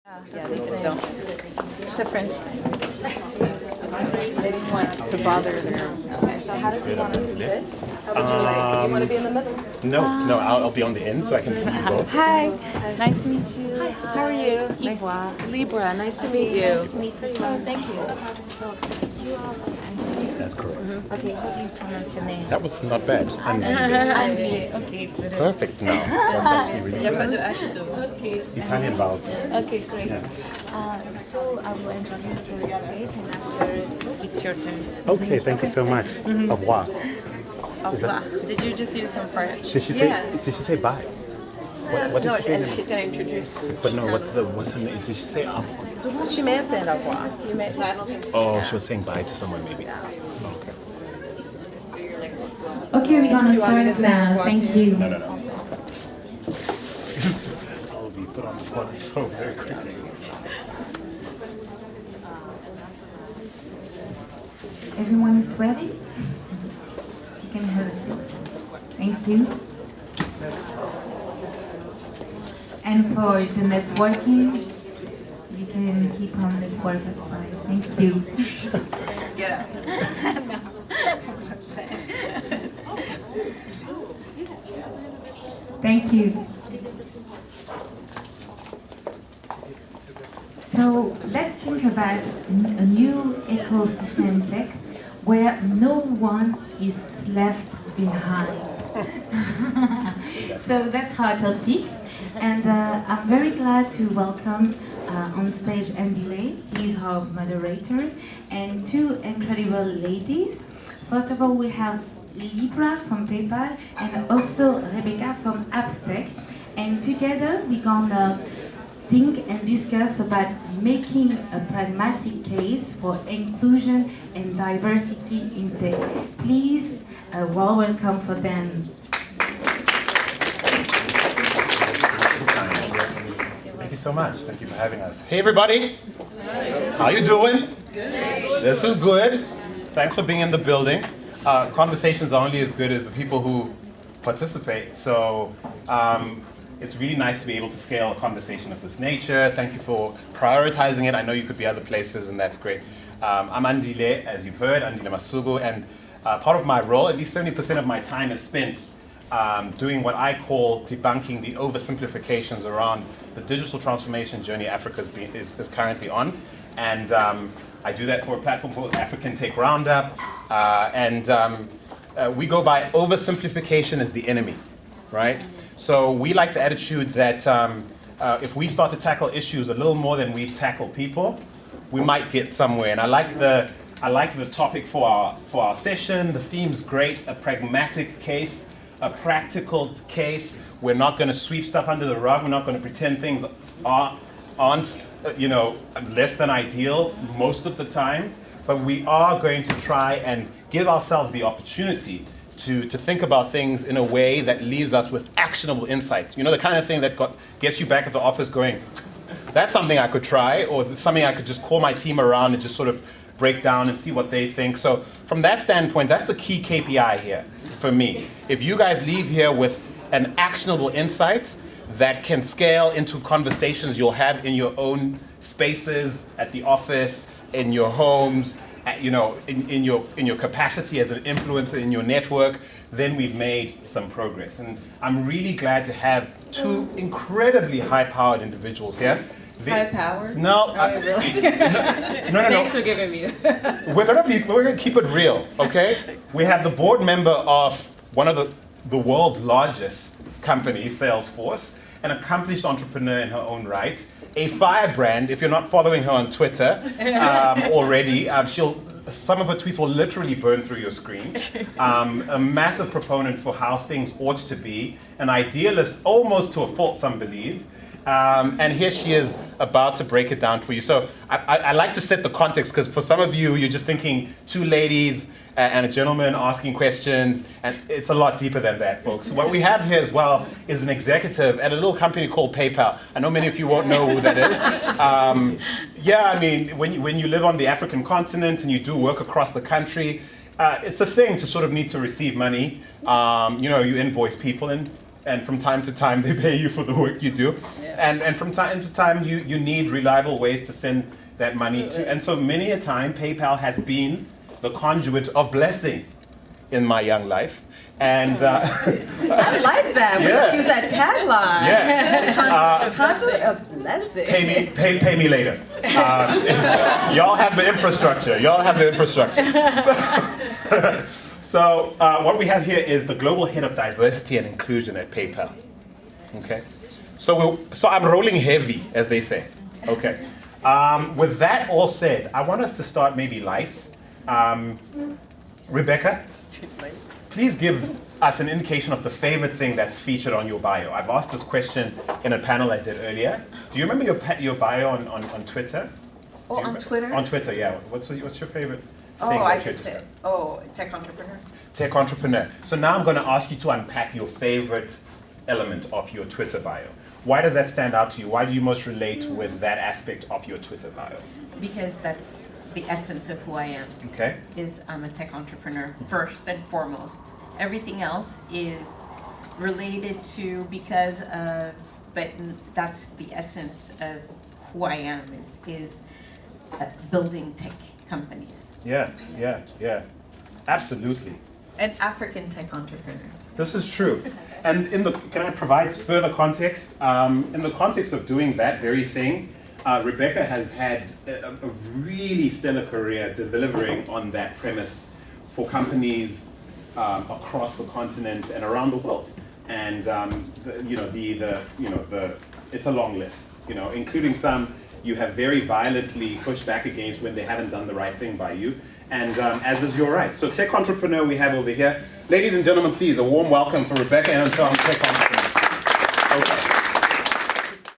Yeah, they don't. It's a French thing. They didn't want to bother their. Okay. So how does he want us to sit? How would you like? You want to be in the middle? No, I'll be on the end so I can see you both. Hi. Nice to meet you. Hi, how are you? Ivoire. Libra, nice to meet you. Nice to meet you. Oh, thank you. So you are. That's correct. Okay, how do you pronounce your name? That was not bad. André. Okay, it's very Perfect now. That's actually really good. okay. Italian vowels. Okay, great. So I will introduce the debate, and after it's your turn. Okay, thank you so much. Au revoir. Au revoir. Did you just use some French? Did she say bye? What did she say? and she's going to introduce. But no, what's her name? Did she say au revoir? She may have said au revoir. You may, no, I don't think so. Oh, she was saying bye to someone maybe. Okay. Okay, we're gonna Do you want me to start say now. what Thank to- you. No. I'll be put on the spot so very quickly. Everyone is ready? You can have a seat. Thank you. And for the networking, you can keep on network outside. Thank you. Get up. Thank you. So let's think about a new ecosystem tech where no one is left behind. So that's our topic, and I'm very glad to welcome on stage Andy Lay. He's our moderator, and two incredible ladies. First of all, we have Libra from PayPal and also Rebecca from Appstech, and together we're gonna think and discuss about making a pragmatic case for inclusion and diversity in tech. Please, a warm welcome for them. Thank you so much. Thank you for having us. Hey everybody. How you doing? Good. This is good. Thanks for being in the building. Conversations are only as good as the people who participate. So it's really nice to be able to scale a conversation of this nature. Thank you for prioritizing it. I know you could be other places, and that's great. I'm Andile, as you've heard, Andile Masugu, and part of my role, at least 70% of my time is spent doing what I call debunking the oversimplifications around the digital transformation journey Africa is currently on. And I do that for a platform called African Tech Roundup. We go by oversimplification as the enemy, right? So we like the attitude that if we start to tackle issues a little more than we tackle people, we might get somewhere. And I like the topic for our session. The theme's great, a pragmatic case, a practical case. We're not going to sweep stuff under the rug. We're not going to pretend things aren't less than ideal most of the time. But we are going to try and give ourselves the opportunity to think about things in a way that leaves us with actionable insights. You know, the kind of thing that gets you back at the office going, that's something I could try, or something I could just call my team around and just sort of break down and see what they think. So from that standpoint, that's the key KPI here for me. If you guys leave here with an actionable insight that can scale into conversations you'll have in your own spaces, at the office, in your homes, in your capacity as an influencer in your network, then we've made some progress. And I'm really glad to have two incredibly high-powered individuals here. High power? No. Oh, really? No. Thanks for giving me that. We're gonna keep it real, okay? We have the board member of one of the world's largest companies, Salesforce, an accomplished entrepreneur in her own right, a firebrand. If you're not following her on Twitter already, some of her tweets will literally burn through your screen. A massive proponent for how things ought to be, an idealist almost to a fault, some believe. And here she is about to break it down for you. So I like to set the context, because for some of you, you're just thinking two ladies and a gentleman asking questions, and it's a lot deeper than that, folks. What we have here as well is an executive at a little company called PayPal. I know many of you won't know who that is. Yeah, I mean, when you live on the African continent and you do work across the country, it's a thing to sort of need to receive money. You invoice people, and and from time to time they pay you for the work you do. And from time to time you need reliable ways to send that money to. And so many a time PayPal has been the conduit of blessing in my young life. And I like that. We Yeah. can use that tagline. yes, Concept of blessing. pay me later. Y'all have the infrastructure. Y'all have the infrastructure. So what we have here is the global head of diversity and inclusion at PayPal. Okay, so I'm rolling heavy, as they say. Okay, with that all said, I want us to start maybe light. Rebecca, please give us an indication of the favorite thing that's featured on your bio. I've asked this question in a panel I did earlier. Do you remember your bio on Twitter? Oh, on Twitter? On Twitter, yeah. What's your favorite thing? Oh, I that you're just doing? said, oh, tech entrepreneur. Tech entrepreneur. So now I'm going to ask you to unpack your favorite element of your Twitter bio. Why does that stand out to you? Why do you most relate with that aspect of your Twitter bio? Because that's the essence of who I am. Okay. Is I'm a tech entrepreneur first and foremost. Everything else is related to but that's the essence of who I am is building tech companies. Yeah. Absolutely. An African tech entrepreneur. This is true. And can I provide further context? In the context of doing that very thing, Rebecca has had a really stellar career delivering on that premise for companies across the continent and around the world. And it's a long list, including some you have very violently pushed back against when they haven't done the right thing by you. And as is your right. So tech entrepreneur we have over here. Ladies and gentlemen, please, a warm welcome for Rebecca and Tech Entrepreneur.